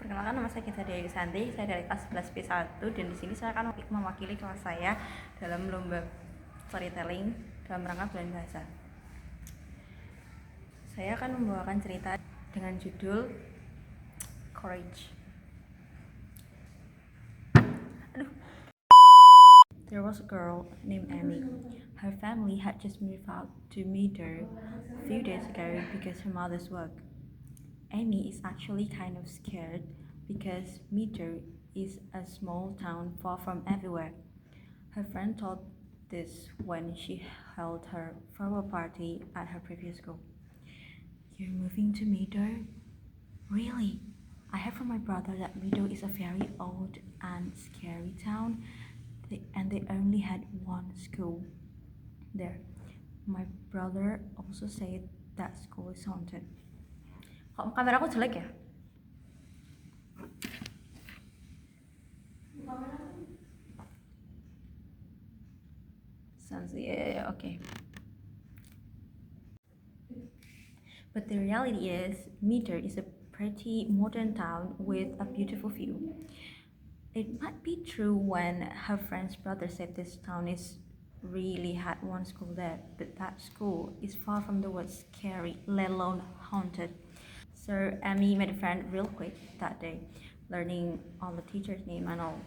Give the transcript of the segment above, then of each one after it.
Perkenalkan, nama saya Dewi Santi, saya dari kelas 11 B1 dan di sini saya akan mewakili kelas saya dalam lomba storytelling dalam rangka bulan bahasa. Saya akan membawakan cerita dengan judul Courage. There was a girl named Amy. Her family had just moved out to Meader a few days ago because her mother's work. Amy is actually kind of scared because Meader is a small town far from everywhere. Her friend told this when she held her farewell party at her previous school. You're moving to Meader? Really? I heard from my brother that Meader is a very old and scary town, and they only had one school there. My brother also said that school is haunted. Kok kamera aku jelek ya? Okay. But the reality is, Meader is a pretty modern town with a beautiful view. It might be true when her friend's brother said this town is really had one school there, but that school is far from the word scary, let alone haunted. So Amy made a friend real quick that day, learning all the teacher's name and all.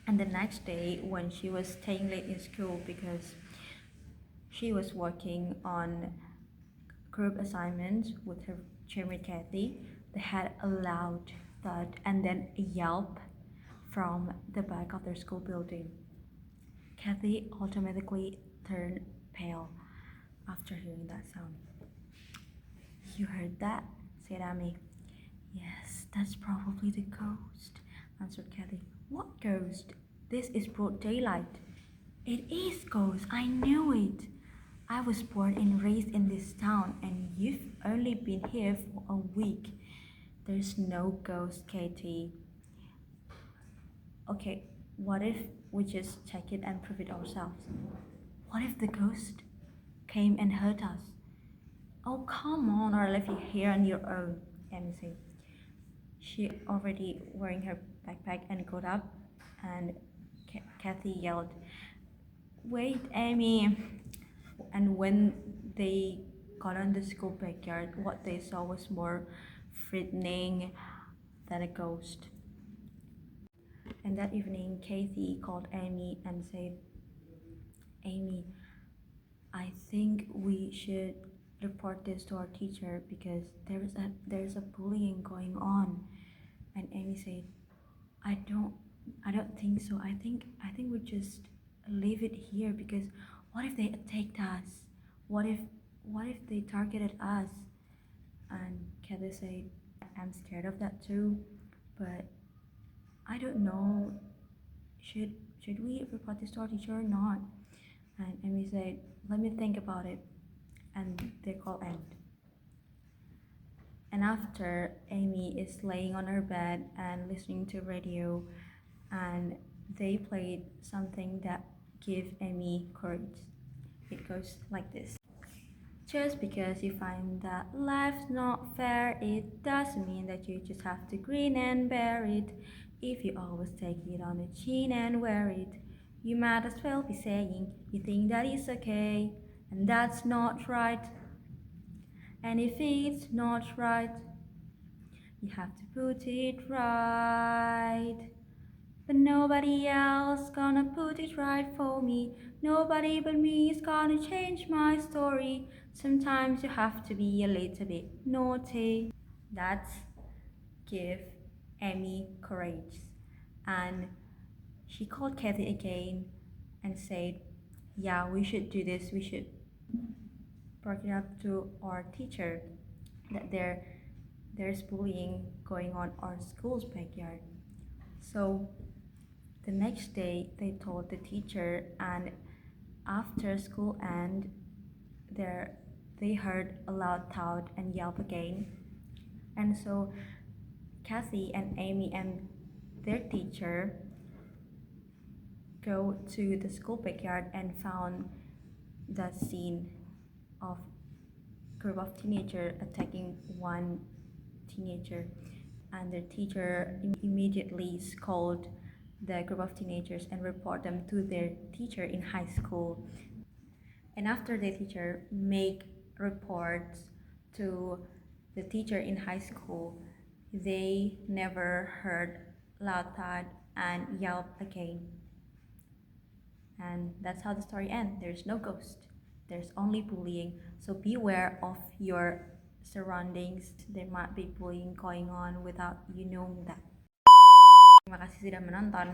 And the next day, when she was staying late in school because she was working on group assignments with her chairmate Kathy, they had a loud thud and then a yelp from the back of their school building. Kathy automatically turned pale after hearing that sound. You heard that? Said Amy. Yes, that's probably the ghost, answered Kathy. What ghost? This is broad daylight. It is ghost, I knew it. I was born and raised in this town, and you've only been here for a week. There's no ghost, Katie. Okay, what if we just check it and prove it ourselves? What if the ghost came and hurt us? Oh, come on, I'll leave you here on your own, Amy said. She already wearing her backpack and got up, and Kathy yelled, Wait, Amy! And when they got on the school backyard, what they saw was more frightening than a ghost. And that evening, Kathy called Amy and said, Amy, I think we should report this to our teacher because there's a bullying going on. And Amy said, I don't think so. I think we just leave it here because what if they attacked us? What if they targeted us? And Kathy said, I'm scared of that too, but I don't know. Should we report this to our teacher or not? And Amy said, let me think about it. And the call ended. And after, Amy is laying on her bed and listening to radio, and they played something that gave Amy courage. It goes like this. Just because you find that life's not fair, it doesn't mean that you just have to grin and bear it. If you always take it on the chin and wear it, you might as well be saying you think that is okay, and that's not right. And if it's not right, you have to put it right. But nobody else gonna put it right for me. Nobody but me is gonna change my story. Sometimes you have to be a little bit naughty. That's give Amy courage. And she called Kathy again and said, yeah, we should do this. We should bring it up to our teacher that there's bullying going on our school's backyard. So the next day they told the teacher, and after school ended, they heard a loud thud and yelp again. And so Kathy and Amy and their teacher go to the school backyard and found the scene of a group of teenagers attacking one teenager. and their teacher immediately scold the group of teenagers and report them to their teacher in high school. And after the teacher make reports to the teacher in high school, they never heard loud thud and yelp again. And that's how the story ends. There's no ghost, there's only bullying. So beware of your surroundings. There might be bullying going on without you knowing that. Terima kasih sudah menonton.